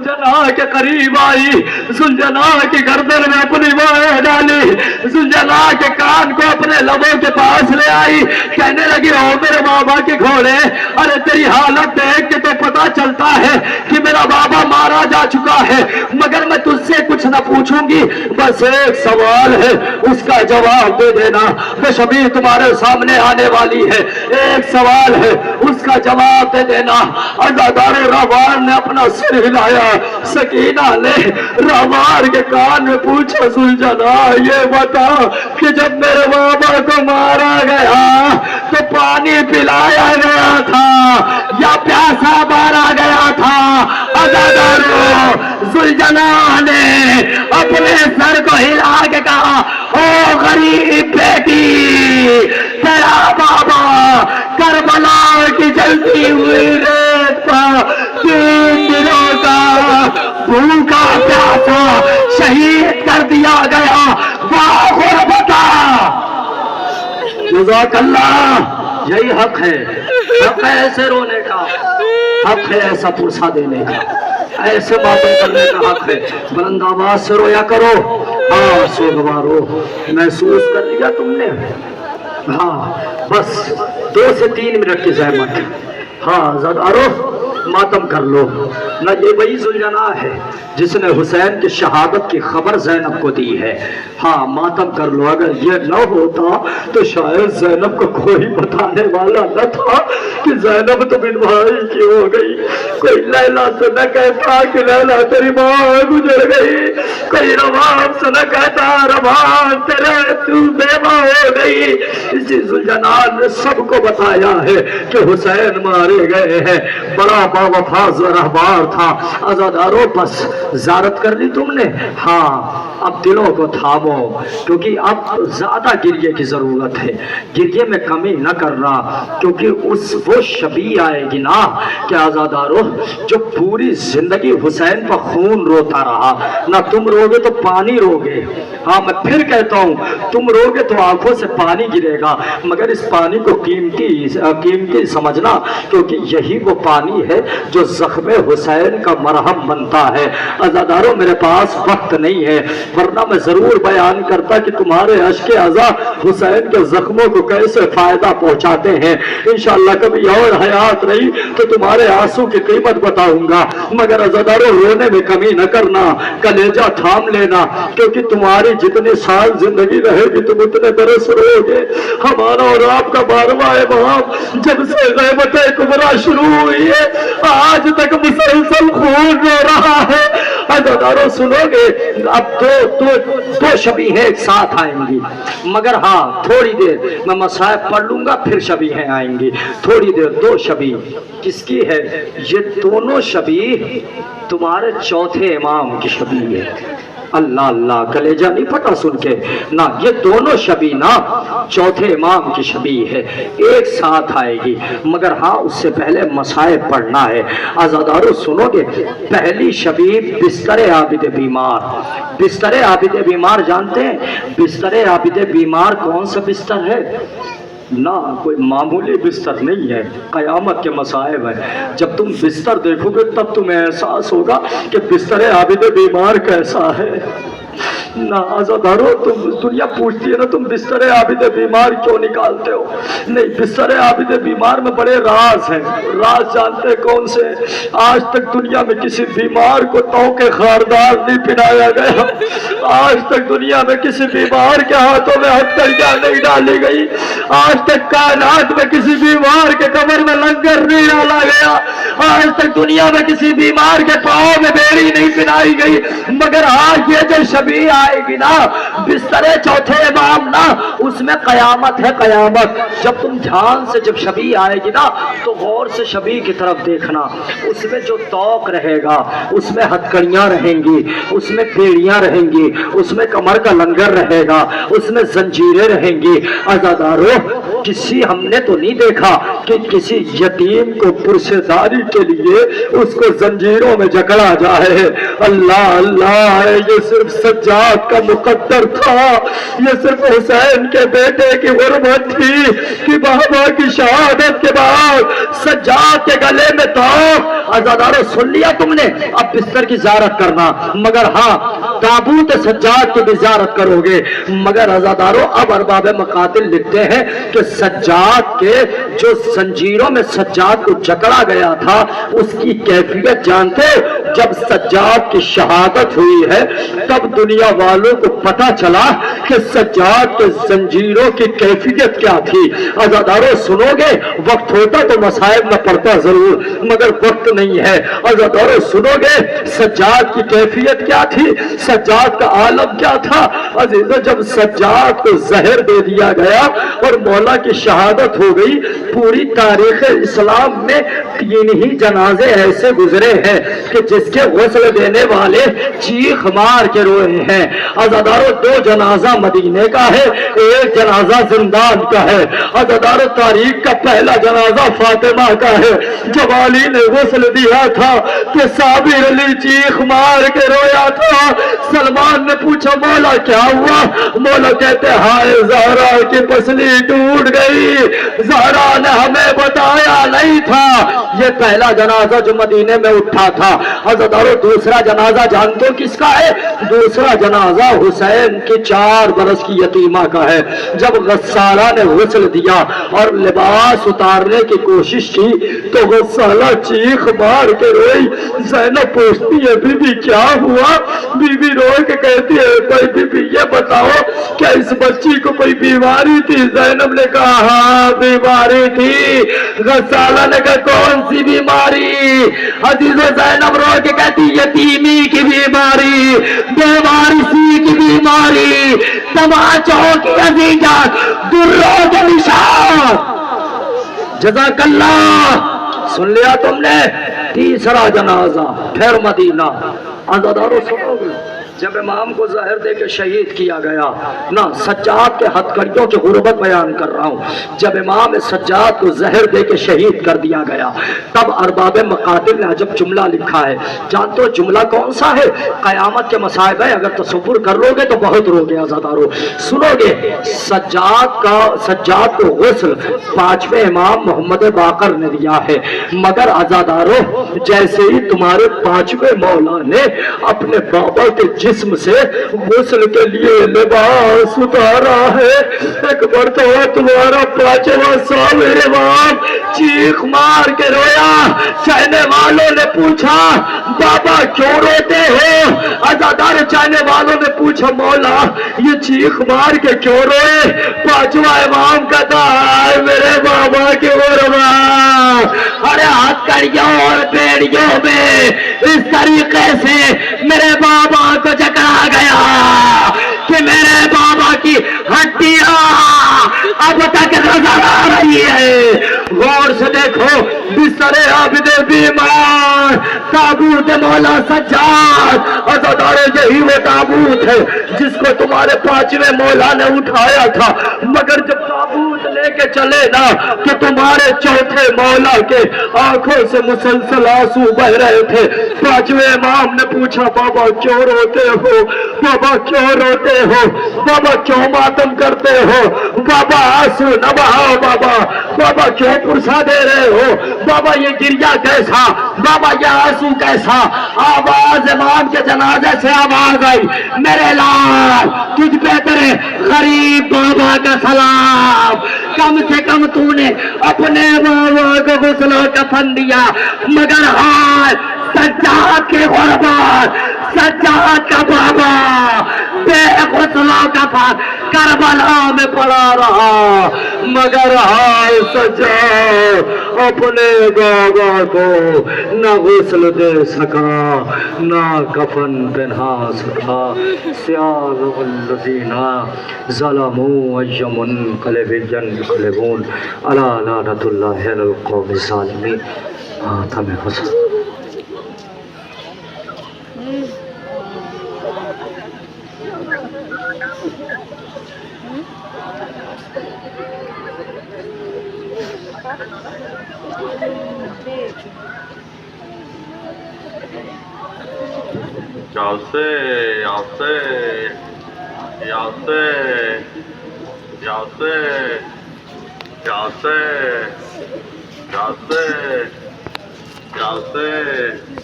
सुलझना के करीब आई, सुलझना की गर्दन में अपनी बाहें डाली, सुलझना के कान को अपने लबों के पास ले आई, कहने लगी ओ मेरे बाबा के घोड़े, अरे तेरी हालत देख के तो पता चलता है कि मेरा बाबा मारा जा चुका है, मगर मैं तुझसे कुछ न पूछूंगी, बस एक सवाल है, उसका जवाब दे देना। वो शबीर तुम्हारे सामने आने वाली है, एक सवाल है, उसका जवाब दे देना। अज़ादार रवार ने अपना सिर हिलाया, सकीना ने रवार के कान में पूछा, सुलझना ये बता कि जब मेरे बाबा को मारा गया तो पानी पिलाया गया था या प्यासा मारा गया था? अज़ादार सुलझना ने अपने सर को हिला के कहा, ओ गरीब बेटी, तेरा बाबा करबला की जलती हुई रेत पर 3 दिनों का भूखा प्यासा शहीद कर दिया गया। वाह बता, जज़ाकल्लाह, यही हक है, हक है ऐसे रोने का, हक है ऐसा पुरसा देने का, ऐसे बातें करने का हक है। बुलंद आवाज से रोया करो। हाँ सोगवारो, महसूस कर लिया तुमने? हाँ बस 2 से 3 मिनट की ज़हमत। हाँ ज़ादारो मातम कर लो ना, ये वही सुलझना है जिसने हुसैन की शहादत की खबर ज़ैनब को दी है। हाँ मातम कर लो, अगर ये न होता तो शायद ज़ैनब को कोई बताने वाला न था कि ज़ैनब तो बिन भाई की हो गई। कोई लैला से न कहता कि लैला तेरी माँ गुजर गई, कोई रवाब से न कहता रवाब तेरे तू बेवा हो गई। इसी सुलझना ने सबको बताया है कि हुसैन मारे गए हैं। बड़ा बावफा रहबार था। अज़ादारो बस ज़ारत कर ली तुमने? हाँ अब दिलों को थामो, क्योंकि अब ज़्यादा गिरिये की ज़रूरत है, गिरिये में कमी न करना, क्योंकि वो शबी आएगी ना कि अज़ादारो जो पूरी ज़िंदगी हुसैन पर खून रोता रहा, ना तुम रोगे तो पानी रोगे। हाँ मैं फिर कहता हूँ, तुम रोगे तो आंखों से पानी गिरेगा, मगर इस पानी को कीमती समझना, क्योंकि यही वो पानी है जो ज़ख्म हुसैन का मरहम बनता है। अज़ादारों मेरे पास वक्त नहीं है, वरना मैं ज़रूर बयान करता कि तुम्हारे अश्के अज़ा हुसैन के ज़ख्मों को कैसे फ़ायदा पहुँचाते हैं। इंशाअल्लाह कभी और हयात रही तो तुम्हारे आंसू की कीमत बताऊंगा, मगर अज़ादारों रोने में कमी न करना, कलेजा थाम लेना, क्योंकि तुम्हारी जितने साल जिंदगी रहेगी तुम उतने बरस रोगे। हमारा और आपका 12वां इमाम जब से ग़ैबत कुबरा शुरू हुई है आज तक मुसलसल खून रो रहा है। अज़ादारों सुनोगे, अब दो शबीहें एक साथ आएंगी, मगर हाँ थोड़ी देर मैं मसाइब पढ़ लूंगा फिर शबीहें आएंगी। थोड़ी देर 2 शबी किसकी है? ये दोनों शबी तुम्हारे चौथे इमाम की शबी है। अल्लाह अल्लाह, कलेजा नहीं फटा सुन के ना, ये दोनों शबी ना चौथे इमाम की शबी है, एक साथ आएगी, मगर हाँ उससे पहले मसाइब पढ़ना है। आज़ादारों सुनोगे, पहली शबी बिस्तर आबिद बीमार। बिस्तर आबिद बीमार जानते हैं? बिस्तर आबिद बीमार कौन सा बिस्तर है? ना कोई मामूली बिस्तर नहीं है, क़यामत के मसाइब है। जब तुम बिस्तर देखोगे तब तुम्हें एहसास होगा कि बिस्तर आबिद बीमार कैसा है। ना अज़ादारों तुम दुनिया पूछती है ना तुम बिस्तर आबिद बीमार क्यों निकालते हो? नहीं, बिस्तर आबिद बीमार में बड़े राज हैं। राज जानते कौन से? आज तक दुनिया में किसी बीमार को तौ के खारदार नहीं पिलाया गया, आज तक दुनिया में किसी बीमार के हाथों में हथकड़ियां नहीं डाली गई, आज तक कायनात में किसी बीमार के कमर में लंगर नहीं डाला गया, आज तक दुनिया में किसी बीमार के पाँव में बेड़ी नहीं पिलाई गई, मगर आज ये जो शबी आएगी ना, बिस्तरे चौथे इमाम ना, उसमें कयामत है, कयामत। जब तुम ध्यान से जब शबी आएगी ना तो गौर से शबी की तरफ देखना, उसमें जो तौक रहेगा, उसमें हथकड़ियां रहेंगी, उसमें बेड़ियां रहेंगी, उसमें कमर का लंगर रहेगा, उसमें जंजीरें रहेंगी। अज़ादारों किसी हमने तो नहीं देखा कि किसी यतीम को पुरसेदारी के लिए उसको जंजीरों में जकड़ा जाए। अल्लाह अल्लाह, ये सिर्फ सज्जाद سجاد کا مقدر تھا، یہ صرف حسین کے بیٹے کی غربت تھی کہ بابا کی شہادت کے بعد سجاد کے گلے میں تھا۔ عزادارو سن لیا تم نے، اب بستر کی زیارت کرنا، مگر ہاں تابوت سجاد کی بھی زیارت کرو گے۔ مگر عزادارو اب ارباب مقاتل لکھتے ہیں کہ سجاد کے جو زنجیروں میں سجاد کو جکڑا گیا تھا اس کی کیفیت جانتے ہو؟ جب سجاد کی شہادت ہوئی ہے تب دنیا والوں کو پتا چلا کہ سجاد کے زنجیروں کی کیفیت کیا تھی۔ عزادارو سنو گے، وقت ہوتا تو مصائب میں پڑھتا ضرور مگر وقت نہیں ہے۔ عزادارو سنو گے سجاد کی کیفیت کیا تھی، سجاد کا عالم کیا تھا۔ عزیزو جب سجاد کو زہر دے دیا گیا اور مولا کی شہادت ہو گئی، پوری تاریخ اسلام میں 3 ہی جنازے ایسے گزرے ہیں کہ جس کے غسل دینے والے چیخ مار کے روئے ہیں۔ عزادارو 2 جنازہ مدینے کا ہے، 1 جنازہ زندان کا ہے۔ عزادارو تاریخ کا پہلا جنازہ فاطمہ کا ہے۔ جب علی نے غسل دیا تھا تو صابر علی چیخ مار کے رویا تھا۔ سلمان نے پوچھا مولا کیا ہوا؟ مولا کہتے ہائے زہرا کی پسلی ٹوٹ گئی، زہرا نے ہمیں بتایا نہیں تھا۔ یہ پہلا جنازہ جو مدینے میں اٹھا تھا۔ عزادارو دوسرا جنازہ جانتے ہو کس کا ہے؟ دوسرا جنازہ حسین کی 4 برس کی یتیمہ کا ہے۔ جب غسالہ نے غسل دیا اور لباس اتارنے کی کوشش کی تو غسالہ چیخ مار کے روئی۔ زینب پوچھتی ہے بی بی کیا ہوا؟ بی بی رو کے کہتی ہے بی بی یہ بتاؤ کیا اس بچی کو کوئی بیماری تھی؟ زینب نے کہا ہاں بیماری تھی۔ غسالہ نے کہا کون سی بیماری؟ عزیزو زینب رو کے کہتی یتیمی کی بیماری، بیوارثی کی بیماری، تماچوں کی عزیزت، دروں کے نشان۔ جزاک اللہ، سن لیا تم نے؟ تیسرا جنازہ پھر مدینہ۔ عزادارو سنو گے جب امام کو زہر دے کے شہید کیا گیا نہ، سجاد کے ہتھکڑیوں کی غربت بیان کر رہا ہوں، جب امام سجاد کو زہر دے کے شہید کر دیا گیا تب ارباب مقاتل نے عجب جملہ لکھا ہے۔ جانتے ہو جملہ کون سا ہے؟ قیامت کے مصائب ہے، اگر تصور کر لو گے تو بہت رو گے۔ عزادارو سنو گے، سجاد کو غسل 5ویں امام محمد باقر نے دیا ہے، مگر عزادارو جیسے ہی تمہارے 5ویں مولا نے اپنے بابا کے جسم سے غسل کے لیے لباس اتارا ہے، ایک مرتبہ تمہارا 5واں صابر امام چیخ مار کے رویا۔ چاہنے والوں نے پوچھا بابا کیوں روتے ہو؟ عزادار چاہنے والوں نے پوچھا مولا یہ چیخ مار کے کیوں روئے؟ 5واں امام کہتا ہے میرے بابا کی غربت، ارے ہتھکڑیوں اور بیڑیوں میں اس طریقے سے میرے بابا کو جکڑا گیا کہ میرے بابا کی ہڈیاں اب تک نظر آ رہی ہے۔ غور سے دیکھو، بستر عابد بیمار، تابوت مولا سجاد۔ عزادارو یہی وہ تابوت ہے جس کو تمہارے 5ویں مولا نے اٹھایا تھا، مگر جب تابوت لے کے چلے نا تو تمہارے 4تھے مولا کے آنکھوں سے مسلسل آنسو بہ رہے تھے۔ 5ویں امام نے پوچھا بابا کیوں روتے ہو؟ بابا کیوں روتے ہو؟ بابا کیوں ماتم کرتے ہو؟ بابا آنسو نہ بہاؤ، بابا کیوں پرسا دے رہے ہو؟ بابا یہ گریا کیسا؟ بابا یہ آنسو کیسا؟ آواز امام کے جنازے سے آواز آئی میرے لال تجھ پہ تیرے غریب بابا کا سلام، کم سے کم تو نے اپنے بابا کو غسل و کفن دیا، مگر ہائے سجاد کے غربت، سجاد کا بابا بے غسل و کفن کربلا میں پڑا رہا، مگر ہائے سجاد اپنے بابا کو نہ غسل دے سکا نہ کفن پہنا سکا۔ سیال الذین ظلموا ای منقلب ینقلبون الی لعنۃ اللہ علی القوم الظالمین۔ خاتم حسن۔ Yase, Yase, Yase, Yase, Yase, Yase, Yase.